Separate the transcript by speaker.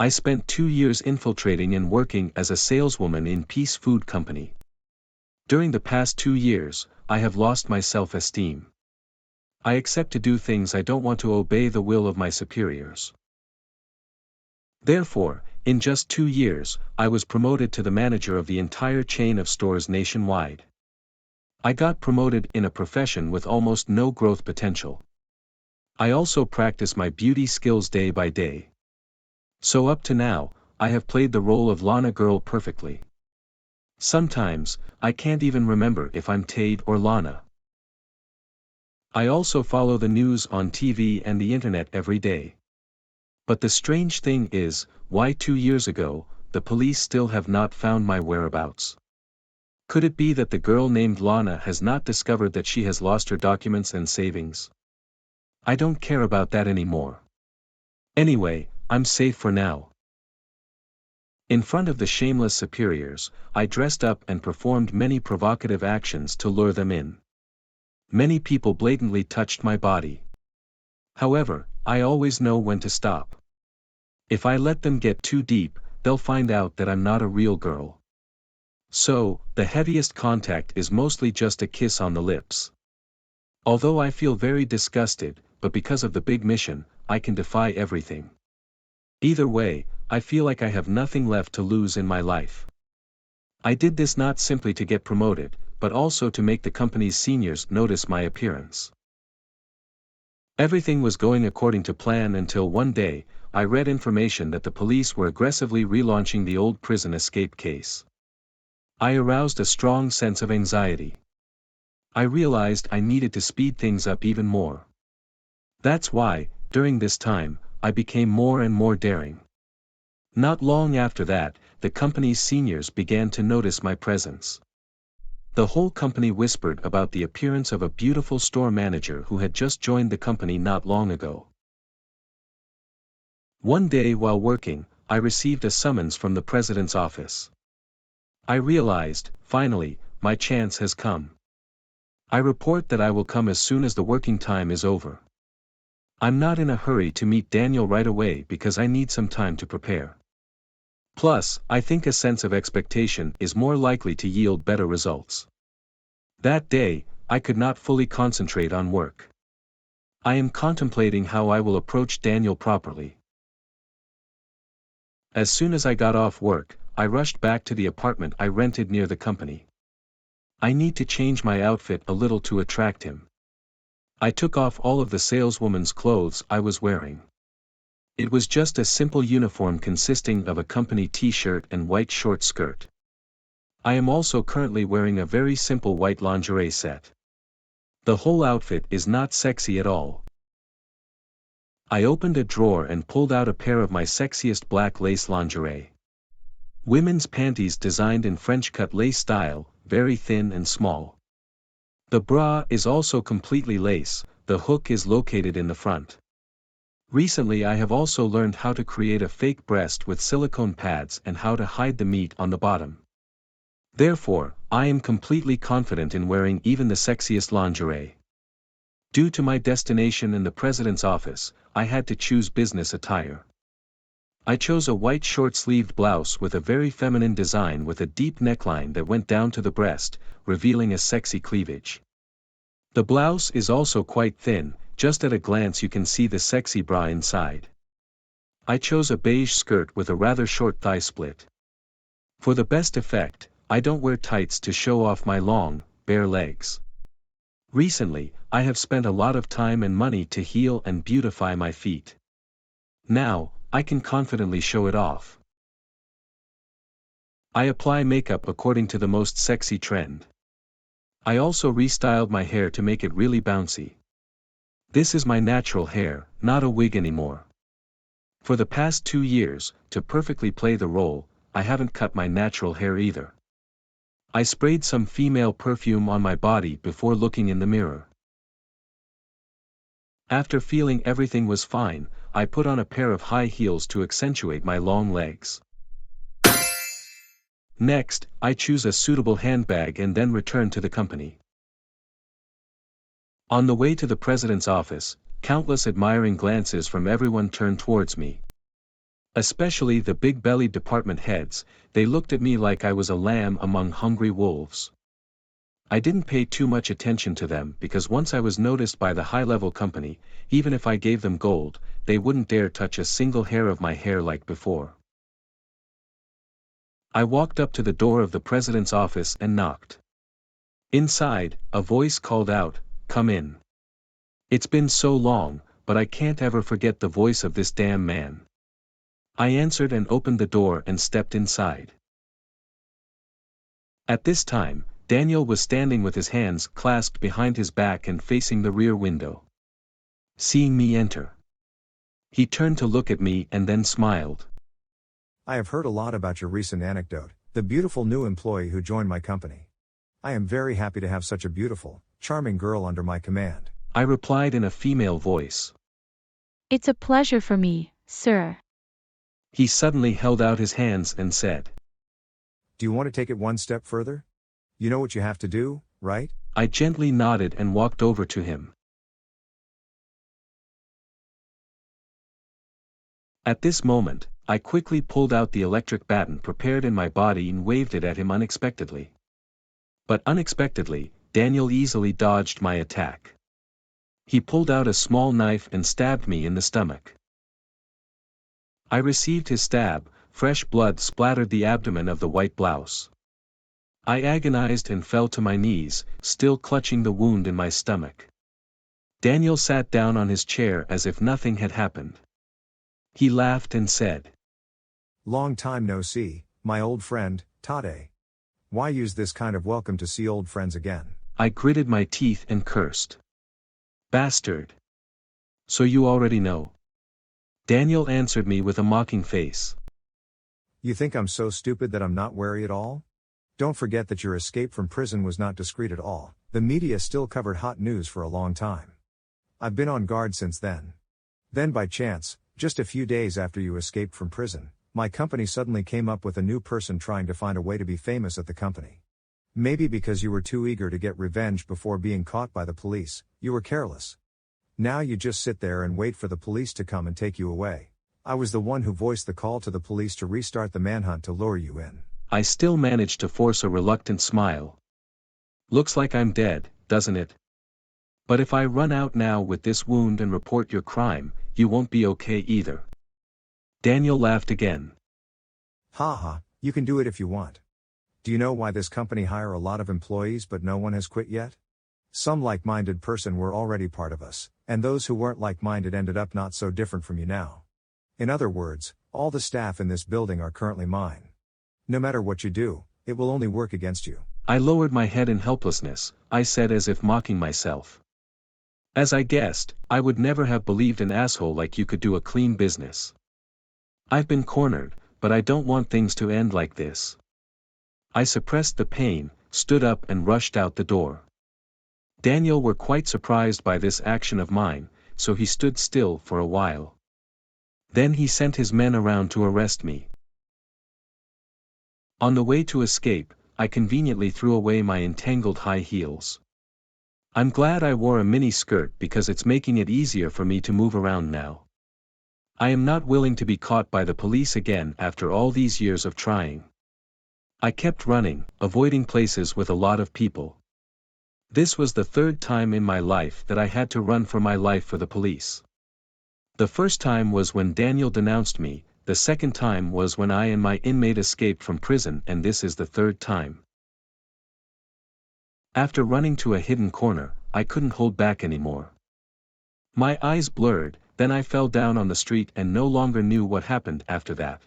Speaker 1: I spent 2 years infiltrating and working as a saleswoman in Peace Food Company. During the past 2 years, I have lost my self-esteem. I accept to do things I don't want to obey the will of my superiors. Therefore, in just 2 years, I was promoted to the manager of the entire chain of stores nationwide. I got promoted in a profession with almost no growth potential. I also practice my beauty skills day by day. So up to now, I have played the role of Lana girl perfectly. Sometimes, I can't even remember if I'm Tade or Lana. I also follow the news on TV and the internet every day. But the strange thing is, why 2 years ago, the police still have not found my whereabouts? Could it be that the girl named Lana has not discovered that she has lost her documents and savings? I don't care about that anymore. Anyway, I'm safe for now. In front of the shameless superiors, I dressed up and performed many provocative actions to lure them in. Many people blatantly touched my body. However, I always know when to stop. If I let them get too deep, they'll find out that I'm not a real girl. So, the heaviest contact is mostly just a kiss on the lips. Although I feel very disgusted, but because of the big mission, I can defy everything. Either way, I feel like I have nothing left to lose in my life. I did this not simply to get promoted, but also to make the company's seniors notice my appearance. Everything was going according to plan until one day, I read information that the police were aggressively relaunching the old prison escape case. I aroused a strong sense of anxiety. I realized I needed to speed things up even more. That's why, during this time, I became more and more daring. Not long after that, the company's seniors began to notice my presence. The whole company whispered about the appearance of a beautiful store manager who had just joined the company not long ago. One day while working, I received a summons from the president's office. I realized, finally, my chance has come. I report that I will come as soon as the working time is over. I'm not in a hurry to meet Daniel right away because I need some time to prepare. Plus, I think a sense of expectation is more likely to yield better results. That day, I could not fully concentrate on work. I am contemplating how I will approach Daniel properly. As soon as I got off work, I rushed back to the apartment I rented near the company. I need to change my outfit a little to attract him. I took off all of the saleswoman's clothes I was wearing. It was just a simple uniform consisting of a company t-shirt and white short skirt. I am also currently wearing a very simple white lingerie set. The whole outfit is not sexy at all. I opened a drawer and pulled out a pair of my sexiest black lace lingerie. Women's panties designed in French cut lace style, very thin and small. The bra is also completely lace, the hook is located in the front. Recently I have also learned how to create a fake breast with silicone pads and how to hide the meat on the bottom. Therefore, I am completely confident in wearing even the sexiest lingerie. Due to my destination in the president's office, I had to choose business attire. I chose a white short-sleeved blouse with a very feminine design with a deep neckline that went down to the breast, revealing a sexy cleavage. The blouse is also quite thin, just at a glance you can see the sexy bra inside. I chose a beige skirt with a rather short thigh split. For the best effect, I don't wear tights to show off my long, bare legs. Recently, I have spent a lot of time and money to heal and beautify my feet. Now, I can confidently show it off. I apply makeup according to the most sexy trend. I also restyled my hair to make it really bouncy. This is my natural hair, not a wig anymore. For the past 2 years, to perfectly play the role, I haven't cut my natural hair either. I sprayed some female perfume on my body before looking in the mirror. After feeling everything was fine, I put on a pair of high heels to accentuate my long legs. Next, I choose a suitable handbag and then return to the company. On the way to the president's office, countless admiring glances from everyone turned towards me. Especially the big-bellied department heads, they looked at me like I was a lamb among hungry wolves. I didn't pay too much attention to them because once I was noticed by the high-level company, even if I gave them gold, they wouldn't dare touch a single hair of my hair like before. I walked up to the door of the president's office and knocked. Inside, a voice called out, "Come in." It's been so long, but I can't ever forget the voice of this damn man. I answered and opened the door and stepped inside. At this time, Daniel was standing with his hands clasped behind his back and facing the rear window. Seeing me enter, he turned to look at me and then smiled.
Speaker 2: I have heard a lot about your recent anecdote, the beautiful new employee who joined my company. I am very happy to have such a beautiful, charming girl under my command.
Speaker 1: I replied in a female voice.
Speaker 3: It's a pleasure for me, sir.
Speaker 1: He suddenly held out his hands and said,
Speaker 2: Do you want to take it one step further? You know what you have to do, right?
Speaker 1: I gently nodded and walked over to him. At this moment, I quickly pulled out the electric baton prepared in my body and waved it at him unexpectedly. But unexpectedly, Daniel easily dodged my attack. He pulled out a small knife and stabbed me in the stomach. I received his stab, fresh blood splattered the abdomen of the white blouse. I agonized and fell to my knees, still clutching the wound in my stomach. Daniel sat down on his chair as if nothing had happened. He laughed and said,
Speaker 2: Long time no see, my old friend, Tade. Why use this kind of welcome to see old friends again?
Speaker 1: I gritted my teeth and cursed. Bastard. So you already know. Daniel answered me with a mocking face.
Speaker 2: You think I'm so stupid that I'm not wary at all? Don't forget that your escape from prison was not discreet at all. The media still covered hot news for a long time. I've been on guard since then. Then by chance, just a few days after you escaped from prison, my company suddenly came up with a new person trying to find a way to be famous at the company. Maybe because you were too eager to get revenge before being caught by the police, you were careless. Now you just sit there and wait for the police to come and take you away. I was the one who voiced the call to the police to restart the manhunt to lure you in.
Speaker 1: I still managed to force a reluctant smile. Looks like I'm dead, doesn't it? But if I run out now with this wound and report your crime, you won't be okay either. Daniel laughed again.
Speaker 2: Ha, you can do it if you want. Do you know why this company hire a lot of employees but no one has quit yet? Some like-minded person were already part of us, and those who weren't like-minded ended up not so different from you now. In other words, all the staff in this building are currently mine. No matter what you do, it will only work against you.
Speaker 1: I lowered my head in helplessness, I said as if mocking myself. As I guessed, I would never have believed an asshole like you could do a clean business. I've been cornered, but I don't want things to end like this. I suppressed the pain, stood up and rushed out the door. Daniel were quite surprised by this action of mine, so he stood still for a while. Then he sent his men around to arrest me. On the way to escape, I conveniently threw away my entangled high heels. I'm glad I wore a mini skirt because it's making it easier for me to move around now. I am not willing to be caught by the police again after all these years of trying. I kept running, avoiding places with a lot of people. This was the third time in my life that I had to run for my life for the police. The first time was when Daniel denounced me, the second time was when I and my inmate escaped from prison, and this is the third time. After running to a hidden corner, I couldn't hold back anymore. My eyes blurred, then I fell down on the street and no longer knew what happened after that.